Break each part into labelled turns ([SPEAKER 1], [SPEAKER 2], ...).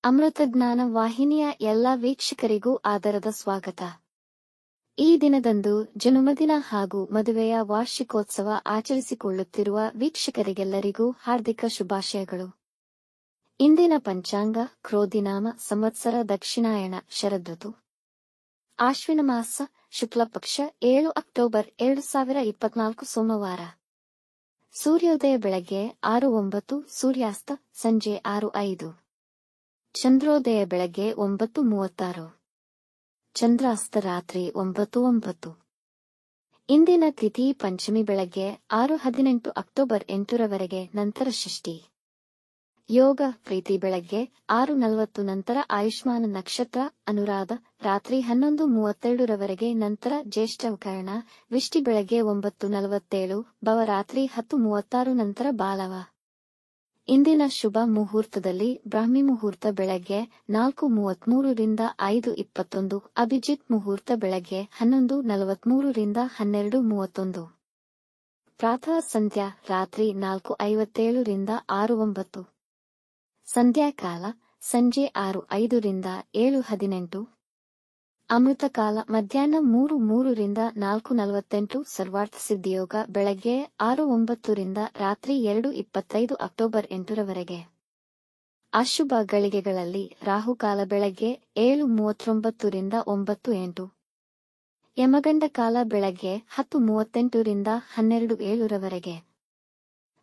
[SPEAKER 1] ಅಮೃತಜ್ಞಾನ ವಾಹಿನಿಯ ಎಲ್ಲ ವೀಕ್ಷಕರಿಗೂ ಆದರದ ಸ್ವಾಗತ. ಈ ದಿನದಂದು ಜನ್ಮದಿನ ಹಾಗೂ ಮದುವೆಯ ವಾರ್ಷಿಕೋತ್ಸವ ಆಚರಿಸಿಕೊಳ್ಳುತ್ತಿರುವ ವೀಕ್ಷಕರಿಗೆಲ್ಲರಿಗೂ ಹಾರ್ದಿಕ ಶುಭಾಶಯಗಳು. ಇಂದಿನ ಪಂಚಾಂಗ ಕ್ರೋಧಿನಾಮ ಸಂವತ್ಸರ ದಕ್ಷಿಣಾಯಣ ಶರದೃತು ಆಶ್ವಿನ ಮಾಸ ಶುಕ್ಲಪಕ್ಷ 7 ಅಕ್ಟೋಬರ್ 2024 ಸೋಮವಾರ. ಸೂರ್ಯೋದಯ ಬೆಳಗ್ಗೆ 6:09, ಸೂರ್ಯಾಸ್ತ ಸಂಜೆ 6:05. ಚಂದ್ರೋದಯ ಬೆಳಗ್ಗೆ 9:36, ಚಂದ್ರಾಸ್ತ ರಾತ್ರಿ 9:09. ಇಂದಿನ ತಿಥಿ ಪಂಚಮಿ ಬೆಳಗ್ಗೆ 6:18 ಅಕ್ಟೋಬರ್ 8ರವರೆಗೆ, ನಂತರ ಷಷ್ಠಿ. ಯೋಗ ಪ್ರೀತಿ ಬೆಳಗ್ಗೆ 6:40 ನಂತರ ಆಯುಷ್ಮಾನ ನಕ್ಷತ್ರ ಅನುರಾಧ ರಾತ್ರಿ 11:32ರವರೆಗೆ, ನಂತರ ಜ್ಯೇಷ್ಠಕರಣ ವಿಷ್ಟಿ ಬೆಳಗ್ಗೆ 9:47, ಭವ ರಾತ್ರಿ 10:36 ನಂತರ ಬಾಲವ. ಇಂದಿನ ಶುಭ ಮುಹೂರ್ತದಲ್ಲಿ ಬ್ರಾಹ್ಮಿ ಮುಹೂರ್ತ ಬೆಳಗ್ಗೆ 4:33 ರಿಂದ 5:21, ಅಭಿಜಿತ್ ಮುಹೂರ್ತ ಬೆಳಗ್ಗೆ 11:43 ರಿಂದ 12:31, ಪ್ರಾತಃ ಸಂಧ್ಯಾ ರಾತ್ರಿ 4:57 ರಿಂದ 6:09, ಸಂಧ್ಯಾಕಾಲ ಸಂಜೆ 6:05 ರಿಂದ 7:18, ಅಮೃತಕಾಲ ಮಧ್ಯಾಹ್ನ 3:03 ರಿಂದ 4:48, ಸರ್ವಾರ್ಥ ಸಿದ್ಧಿಯೋಗ ಬೆಳಗ್ಗೆ 6:09 ರಿಂದ ರಾತ್ರಿ 2:25 ಅಕ್ಟೋಬರ್ 8ರವರೆಗೆ. ಅಶುಭ ಗಳಿಗೆಗಳಲ್ಲಿ ರಾಹುಕಾಲ ಬೆಳಗ್ಗೆ 7:39 ರಿಂದ 9:08, ಯಮಗಂಡ ಕಾಲ ಬೆಳಗ್ಗೆ 10:38 ರಿಂದ 12:07ರವರೆಗೆ,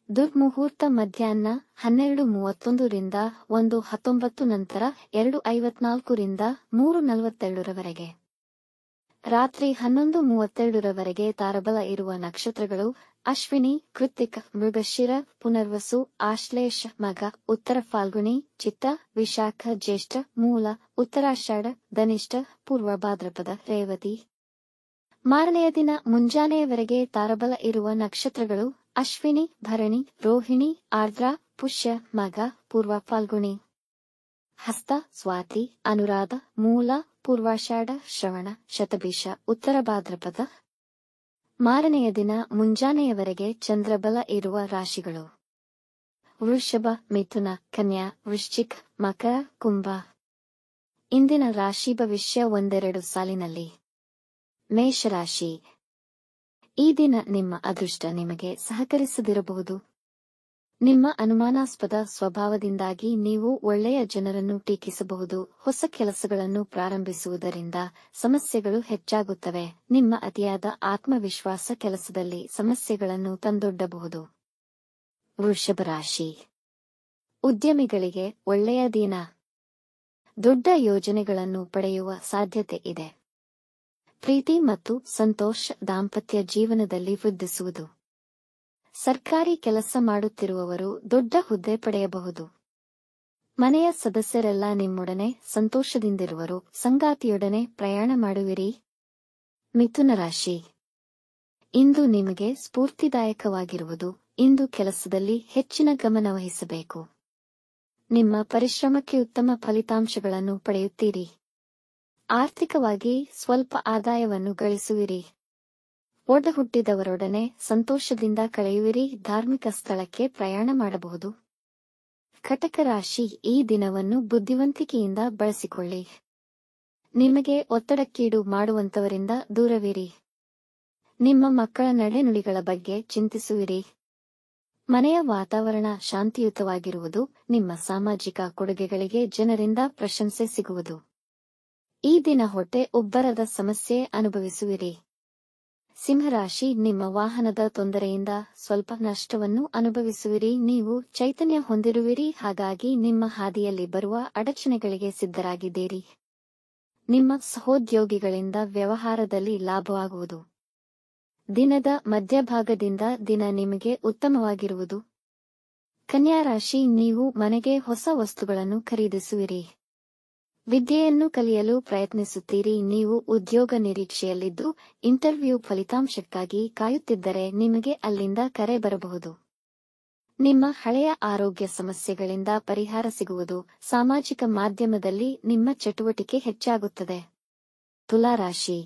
[SPEAKER 1] ದುರ್ಮುಹೂರ್ತ ಮಧ್ಯಾಹ್ನ 12:31 ರಿಂದ 1:19 ನಂತರ 2:54 ರಿಂದ 3:42ರವರೆಗೆ, ರಾತ್ರಿ 11:32ರವರೆಗೆ. ತಾರಬಲ ಇರುವ ನಕ್ಷತ್ರಗಳು ಅಶ್ವಿನಿ, ಕೃತ್ತಿಕ, ಮೃಗಶಿರ, ಪುನರ್ವಸು, ಆಶ್ಲೇಷ, ಮಗ, ಉತ್ತರ ಫಾಲ್ಗುಣಿ, ಚಿತ್ತ, ವಿಶಾಖ, ಜ್ಯೇಷ್ಠ, ಮೂಲ, ಉತ್ತರಾಷಾಢ, ಧನಿಷ್ಠ, ಪೂರ್ವ ಭಾದ್ರಪದ, ರೇವತಿ. ಮಾರನೆಯ ದಿನ ಮುಂಜಾನೆಯವರೆಗೆ ತಾರಬಲ ಇರುವ ನಕ್ಷತ್ರಗಳು ಅಶ್ವಿನಿ, ಭರಣಿ, ರೋಹಿಣಿ, ಆರ್ದ್ರ, ಪುಷ್ಯ, ಮಗ, ಪೂರ್ವ ಫಾಲ್ಗುಣಿ, ಹಸ್ತ, ಸ್ವಾತಿ, ಅನುರಾಧ, ಮೂಲ, ಪೂರ್ವಾಷಾಢ, ಶ್ರವಣ, ಶತಭಿಷ, ಉತ್ತರ ಭಾದ್ರಪದ. ಮಾರನೆಯ ದಿನ ಮುಂಜಾನೆಯವರೆಗೆ ಚಂದ್ರಬಲ ಇರುವ ರಾಶಿಗಳು ವೃಷಭ, ಮಿಥುನ, ಕನ್ಯಾ, ವೃಶ್ಚಿಕ, ಮಕರ, ಕುಂಭ. ಇಂದಿನ ರಾಶಿ ಭವಿಷ್ಯ ಒಂದೆರಡು ಸಾಲಿನಲ್ಲಿ. ಮೇಷರಾಶಿ. ಈ ದಿನ ನಿಮ್ಮ ಅದೃಷ್ಟ ನಿಮಗೆ ಸಹಕರಿಸದಿರಬಹುದು. ನಿಮ್ಮ ಅನುಮಾನಾಸ್ಪದ ಸ್ವಭಾವದಿಂದಾಗಿ ನೀವು ಒಳ್ಳೆಯ ಜನರನ್ನು ಟೀಕಿಸಬಹುದು. ಹೊಸ ಕೆಲಸಗಳನ್ನು ಪ್ರಾರಂಭಿಸುವುದರಿಂದ ಸಮಸ್ಯೆಗಳು ಹೆಚ್ಚಾಗುತ್ತವೆ. ನಿಮ್ಮ ಅತಿಯಾದ ಆತ್ಮವಿಶ್ವಾಸ ಕೆಲಸದಲ್ಲಿ ಸಮಸ್ಯೆಗಳನ್ನು ತಂದೊಡ್ಡಬಹುದು. ವೃಷಭ ರಾಶಿ. ಉದ್ಯಮಿಗಳಿಗೆ ಒಳ್ಳೆಯ ದಿನ. ದೊಡ್ಡ ಯೋಜನೆಗಳನ್ನು ಪಡೆಯುವ ಸಾಧ್ಯತೆ ಇದೆ. ಪ್ರೀತಿ ಮತ್ತು ಸಂತೋಷ ದಾಂಪತ್ಯ ಜೀವನದಲ್ಲಿ ವೃದ್ಧಿಸುವುದು. ಸರ್ಕಾರಿ ಕೆಲಸ ಮಾಡುತ್ತಿರುವವರು ದೊಡ್ಡ ಹುದ್ದೆ ಪಡೆಯಬಹುದು. ಮನೆಯ ಸದಸ್ಯರೆಲ್ಲ ನಿಮ್ಮೊಡನೆ ಸಂತೋಷದಿಂದಿರುವರು. ಸಂಗಾತಿಯೊಡನೆ ಪ್ರಯಾಣ ಮಾಡುವಿರಿ. ಮಿಥುನ ರಾಶಿ. ಇಂದು ನಿಮಗೆ ಸ್ಫೂರ್ತಿದಾಯಕವಾಗಿರುವುದು. ಇಂದು ಕೆಲಸದಲ್ಲಿ ಹೆಚ್ಚಿನ ಗಮನ ವಹಿಸಬೇಕು. ನಿಮ್ಮ ಪರಿಶ್ರಮಕ್ಕೆ ಉತ್ತಮ ಫಲಿತಾಂಶಗಳನ್ನು ಪಡೆಯುತ್ತೀರಿ. ಆರ್ಥಿಕವಾಗಿ ಸ್ವಲ್ಪ ಆದಾಯವನ್ನು ಗಳಿಸುವಿರಿ. ಒಡ ಹುಟ್ಟಿದವರೊಡನೆ ಸಂತೋಷದಿಂದ ಕಳೆಯುವಿರಿ. ಧಾರ್ಮಿಕ ಸ್ಥಳಕ್ಕೆ ಪ್ರಯಾಣ ಮಾಡಬಹುದು. ಕಟಕ ರಾಶಿ. ಈ ದಿನವನ್ನು ಬುದ್ಧಿವಂತಿಕೆಯಿಂದ ಬಳಸಿಕೊಳ್ಳಿ. ನಿಮಗೆ ಒತ್ತಡಕ್ಕೀಡು ಮಾಡುವಂತವರಿಂದ ದೂರವಿರಿ. ನಿಮ್ಮ ಮಕ್ಕಳ ನಡೆನುಡಿಗಳ ಬಗ್ಗೆ ಚಿಂತಿಸುವಿರಿ. ಮನೆಯ ವಾತಾವರಣ ಶಾಂತಿಯುತವಾಗಿರುವುದು. ನಿಮ್ಮ ಸಾಮಾಜಿಕ ಕೊಡುಗೆಗಳಿಗೆ ಜನರಿಂದ ಪ್ರಶಂಸೆ ಸಿಗುವುದು. ಈ ದಿನ ಹೊಟ್ಟೆ ಉಬ್ಬರದ ಸಮಸ್ಯೆ ಅನುಭವಿಸುವಿರಿ. ಸಿಂಹರಾಶಿ. ನಿಮ್ಮ ವಾಹನದ ತೊಂದರೆಯಿಂದ ಸ್ವಲ್ಪ ನಷ್ಟವನ್ನು ಅನುಭವಿಸುವಿರಿ. ನೀವು ಚೈತನ್ಯ ಹೊಂದಿರುವಿರಿ, ಹಾಗಾಗಿ ನಿಮ್ಮ ಹಾದಿಯಲ್ಲಿ ಬರುವ ಅಡಚಣೆಗಳಿಗೆ ಸಿದ್ಧರಾಗಿದ್ದೀರಿ. ನಿಮ್ಮ ಸಹೋದ್ಯೋಗಿಗಳಿಂದ ವ್ಯವಹಾರದಲ್ಲಿ ಲಾಭವಾಗುವುದು. ದಿನದ ಮಧ್ಯಭಾಗದಿಂದ ದಿನ ನಿಮಗೆ ಉತ್ತಮವಾಗಿರುವುದು. ಕನ್ಯಾ ರಾಶಿ. ನೀವು ಮನೆಗೆ ಹೊಸ ವಸ್ತುಗಳನ್ನು ಖರೀದಿಸುವಿರಿ. ವಿದ್ಯೆಯನ್ನು ಕಲಿಯಲು ಪ್ರಯತ್ನಿಸುತ್ತೀರಿ. ನೀವು ಉದ್ಯೋಗ ನಿರೀಕ್ಷೆಯಲ್ಲಿದ್ದು ಇಂಟರ್ವ್ಯೂ ಫಲಿತಾಂಶಕ್ಕಾಗಿ ಕಾಯುತ್ತಿದ್ದರೆ ನಿಮಗೆ ಅಲ್ಲಿಂದ ಕರೆ ಬರಬಹುದು. ನಿಮ್ಮ ಹಳೆಯ ಆರೋಗ್ಯ ಸಮಸ್ಯೆಗಳಿಂದ ಪರಿಹಾರ ಸಿಗುವುದು. ಸಾಮಾಜಿಕ ಮಾಧ್ಯಮದಲ್ಲಿ ನಿಮ್ಮ ಚಟುವಟಿಕೆ ಹೆಚ್ಚಾಗುತ್ತದೆ. ತುಲಾ ರಾಶಿ.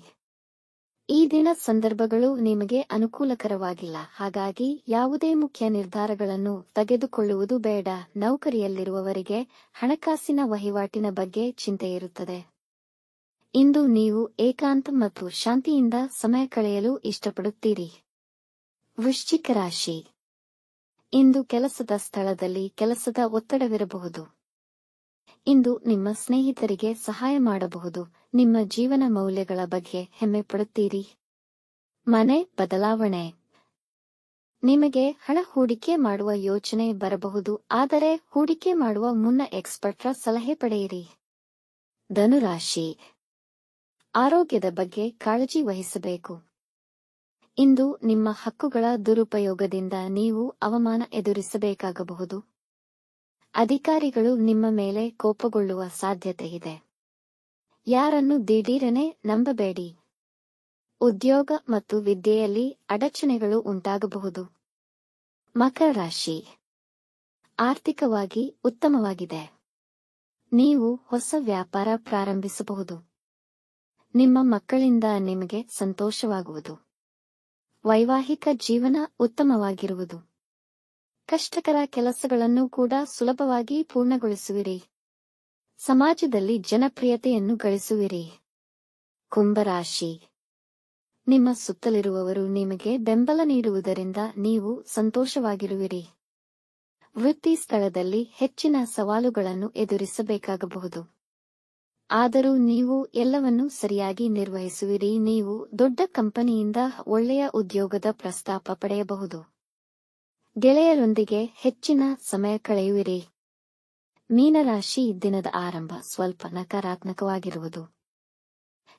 [SPEAKER 1] ಈ ದಿನ ಸಂದರ್ಭಗಳು ನಿಮಗೆ ಅನುಕೂಲಕರವಾಗಿಲ್ಲ, ಹಾಗಾಗಿ ಯಾವುದೇ ಮುಖ್ಯ ನಿರ್ಧಾರಗಳನ್ನು ತೆಗೆದುಕೊಳ್ಳುವುದು ಬೇಡ. ನೌಕರಿಯಲ್ಲಿರುವವರಿಗೆ ಹಣಕಾಸಿನ ವಹಿವಾಟಿನ ಬಗ್ಗೆ ಚಿಂತೆಯಿರುತ್ತದೆ. ಇಂದು ನೀವು ಏಕಾಂತ ಮತ್ತು ಶಾಂತಿಯಿಂದ ಸಮಯ ಕಳೆಯಲು ಇಷ್ಟಪಡುತ್ತೀರಿ. ವೃಶ್ಚಿಕ ರಾಶಿ. ಇಂದು ಕೆಲಸದ ಸ್ಥಳದಲ್ಲಿ ಕೆಲಸದ ಒತ್ತಡವಿರಬಹುದು. ಇಂದು ನಿಮ್ಮ ಸ್ನೇಹಿತರಿಗೆ ಸಹಾಯ ಮಾಡಬಹುದು. ನಿಮ್ಮ ಜೀವನ ಮೌಲ್ಯಗಳ ಬಗ್ಗೆ ಹೆಮ್ಮೆ ಪಡುತ್ತೀರಿ. ಮನೆ ಬದಲಾವಣೆ. ನಿಮಗೆ ಹಣ ಹೂಡಿಕೆ ಮಾಡುವ ಯೋಚನೆ ಬರಬಹುದು, ಆದರೆ ಹೂಡಿಕೆ ಮಾಡುವ ಮುನ್ನ ಎಕ್ಸ್ಪರ್ಟ್ರ ಸಲಹೆ ಪಡೆಯಿರಿ. ಧನುರಾಶಿ. ಆರೋಗ್ಯದ ಬಗ್ಗೆ ಕಾಳಜಿ ವಹಿಸಬೇಕು. ಇಂದು ನಿಮ್ಮ ಹಕ್ಕುಗಳ ದುರುಪಯೋಗದಿಂದ ನೀವು ಅವಮಾನ ಎದುರಿಸಬೇಕಾಗಬಹುದು. ಅಧಿಕಾರಿಗಳು ನಿಮ್ಮ ಮೇಲೆ ಕೋಪಗೊಳ್ಳುವ ಸಾಧ್ಯತೆಯಿದೆ. ಯಾರನ್ನು ದಿಢೀರನೆ ನಂಬಬೇಡಿ. ಉದ್ಯೋಗ ಮತ್ತು ವಿದ್ಯೆಯಲ್ಲಿ ಅಡಚಣೆಗಳು ಉಂಟಾಗಬಹುದು. ಮಕರ ರಾಶಿ. ಆರ್ಥಿಕವಾಗಿ ಉತ್ತಮವಾಗಿದೆ. ನೀವು ಹೊಸ ವ್ಯಾಪಾರ ಪ್ರಾರಂಭಿಸಬಹುದು. ನಿಮ್ಮ ಮಕ್ಕಳಿಂದ ನಿಮಗೆ ಸಂತೋಷವಾಗುವುದು. ವೈವಾಹಿಕ ಜೀವನ ಉತ್ತಮವಾಗಿರುವುದು. ಕಷ್ಟಕರ ಕೆಲಸಗಳನ್ನು ಕೂಡ ಸುಲಭವಾಗಿ ಪೂರ್ಣಗೊಳಿಸುವಿರಿ. ಸಮಾಜದಲ್ಲಿ ಜನಪ್ರಿಯತೆಯನ್ನು ಗಳಿಸುವಿರಿ. ಕುಂಭರಾಶಿ. ನಿಮ್ಮ ಸುತ್ತಲಿರುವವರು ನಿಮಗೆ ಬೆಂಬಲ ನೀಡುವುದರಿಂದ ನೀವು ಸಂತೋಷವಾಗಿರುವಿರಿ. ವೃತ್ತಿ ಸ್ಥಳದಲ್ಲಿ ಹೆಚ್ಚಿನ ಸವಾಲುಗಳನ್ನು ಎದುರಿಸಬೇಕಾಗಬಹುದು. ಆದರೂ ನೀವು ಎಲ್ಲವನ್ನೂ ಸರಿಯಾಗಿ ನಿರ್ವಹಿಸುವಿರಿ. ನೀವು ದೊಡ್ಡ ಕಂಪನಿಯಿಂದ ಒಳ್ಳೆಯ ಉದ್ಯೋಗದ ಪ್ರಸ್ತಾಪ ಪಡೆಯಬಹುದು. ಗೆಳೆಯರೊಂದಿಗೆ ಹೆಚ್ಚಿನ ಸಮಯ ಕಳೆಯುವಿರಿ. ಮೀನರಾಶಿ. ದಿನದ ಆರಂಭ ಸ್ವಲ್ಪ ನಕಾರಾತ್ಮಕವಾಗಿರುವುದು.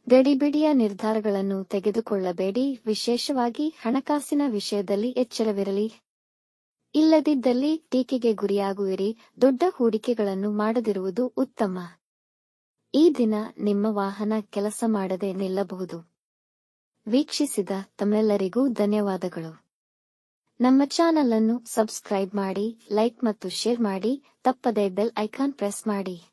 [SPEAKER 1] ಗಡಿಬಿಡಿಯ ನಿರ್ಧಾರಗಳನ್ನು ತೆಗೆದುಕೊಳ್ಳಬೇಡಿ, ವಿಶೇಷವಾಗಿ ಹಣಕಾಸಿನ ವಿಷಯದಲ್ಲಿ ಎಚ್ಚರವಿರಲಿ. ಇಲ್ಲದಿದ್ದಲ್ಲಿ ಟೀಕೆಗೆ ಗುರಿಯಾಗುವಿರಿ. ದೊಡ್ಡ ಹೂಡಿಕೆಗಳನ್ನು ಮಾಡದಿರುವುದು ಉತ್ತಮ. ಈ ದಿನ ನಿಮ್ಮ ವಾಹನ ಕೆಲಸ ಮಾಡದೆ ನಿಲ್ಲಬಹುದು. ವೀಕ್ಷಿಸಿದ ತಮ್ಮೆಲ್ಲರಿಗೂ ಧನ್ಯವಾದಗಳು. ನಮ್ಮ ಚಾನಲ್ ಅನ್ನು ಸಬ್ಸ್ಕ್ರೈಬ್ ಮಾಡಿ, ಲೈಕ್ ಮತ್ತು ಶೇರ್ ಮಾಡಿ. ತಪ್ಪದೇ ಬೆಲ್ ಐಕಾನ್ ಪ್ರೆಸ್ ಮಾಡಿ.